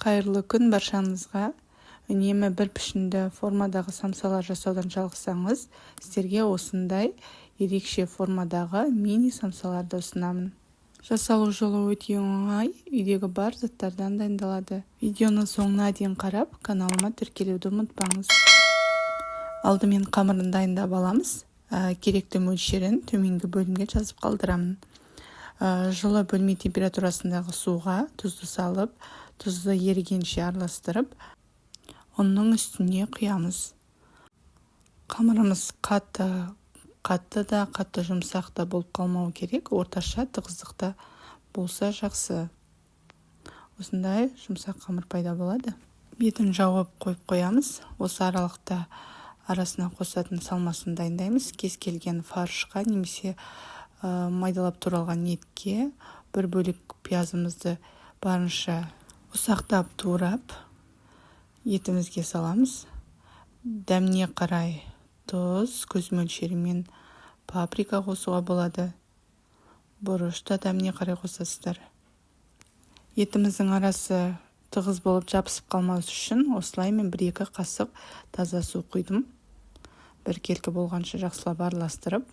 Қайырлы күн баршаңызға. Үнемі бір пішінді формадағы самсалар жасаудан жалықсаңыз, сіздерге осындай ерекше формадағы мини самсаларды ұсынамын. Жасалу жолы өте оңай, үйдегі бар заттардан дайындалады. Видеоны соңына дейін қарап, каналыма тіркелуді ұмытпаңыз. Алдымен қамырын дайындап аламыз. Керекті мөлшерін төменгі бөлімге жазып қалдырамын. Жылы бөлме температурасындағы суға тұзды салып, тұзды ерігенше араластырып, оның үстіне құямыз. Қамырымыз қатты да жұмсақ та болып қалмауы керек, орташа тығыздықта болса жақсы. Осындай жұмсақ қамыр пайда болады. Бетін жауып қойып қоямыз. Осы аралықта арасына қосатын салмасын дайындаймыз. Кез келген фаршқа немесе майдалап туралған етке бір бөлік пиязымызды барынша ұсақтап турап етімізге саламыз. Дәміне қарай тұз, көз мөлшерімен паприка қосуға болады. Бұрыш та дәміне қарай қосасыздар. Етіміздің арасы тығыз болып жабысып қалмас үшін осылай мен 1-2 қасық таза су құйдым. Бір келкі болғанша жақсылап араластырып,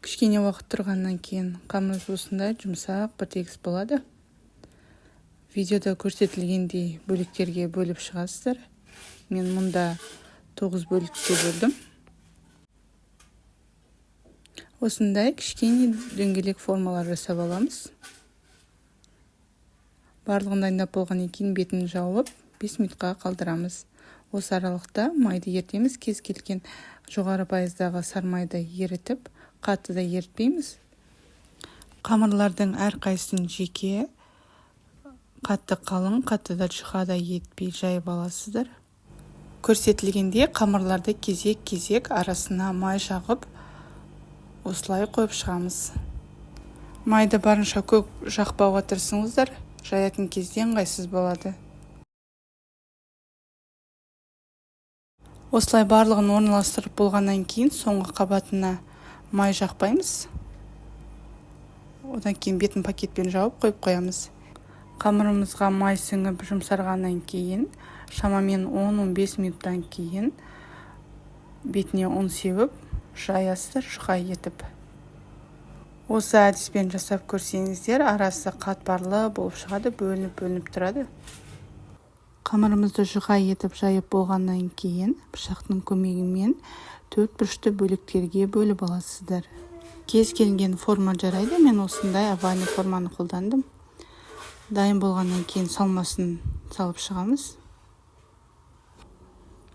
кішкене уақыт тұрғаннан кейін қамырымыз осындай жұмсақ бір тегіс болады. Видеода көрсетілгендей бөліктерге бөліп шығасыздар. Мен мұнда 9 бөлікке бөлдім. Осындай кішкене дөңгелек формалар жасап аламыз. Барлығын дайындап болғаннан кейін бетін жауып 5 минутқа қалдырамыз. Осы аралықта майды ертеміз. Кез келген жоғары пайыздағы сармайды ерітіп, қатты да ерітпейміз. Қамырлардың әрқайсысын жеке, қатты қалың, қатты да жұқа да етпей жайып аласыздар. Көрсетілгенде қамырларды кезек-кезек арасына май жағып, осылай қойып шығамыз. Майды барынша көп жақпауға тырысыңыздар. Жаятын кезде ыңғайсыз болады. Осылай барлығын орналастырып болғаннан кейін соңғы қабатына май жақпаймыз. Одан кейін бетін пакетпен жауып қойып қоямыз. Қамырымызға май сіңіп жұмсарғаннан кейін, шамамен 10-15 минуттан кейін бетіне ұн сеуіп, жаясыздар жұқа етіп. Осы әдіспен жасап көрсеңіздер, арасы қатпарлы болып шығады, бөлініп тұрады. Қамырымызды жұқа етіп жайып болғаннан кейін пышақтың көмегімен 4 бұрышты бөліктерге бөліп аласыздар. Кез келген форма жарайды, мен осындай овальный форманы қолдандым. Дайын болғаннан кейін салмасын салып шығамыз.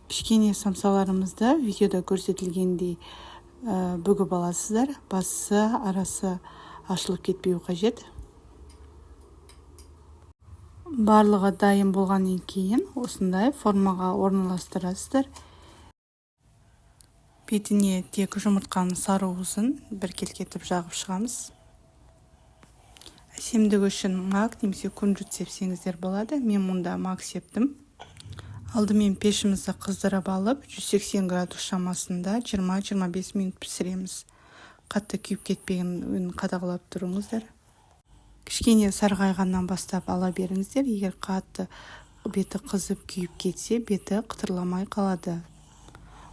Кішкене самсаларымызды видеода көрсетілгендей бүгіп аласыздар. Басы, арасы ашылып кетпеуі қажет. Барлығы дайын болғаннан кейін осындай формаға орналастырасыздар. Бетіне тек жұмыртқаның сары уызын бір келкетіп жағып шығамыз. Әсемдігі үшін мак немесе күнжіт сепсеңіздер болады. Мен мұнда мак септім. Алдымен пешімізді қыздырып алып, 180 градус шамасында 20-25 минут пісіреміз. Қатты күйіп кетпегенін қадағалап тұрыңыздар. Кішкене сарғайғаннан бастап ала беріңіздер. Егер қатты беті қызып күйіп кетсе, беті қытырламай қалады.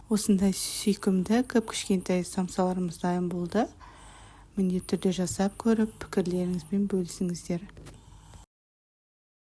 Осындай сүйкімді кішкентай самсаларымыз дайын болды. Міндетті түрде жасап көріп, пікірлеріңізбен бөлісіңіздер.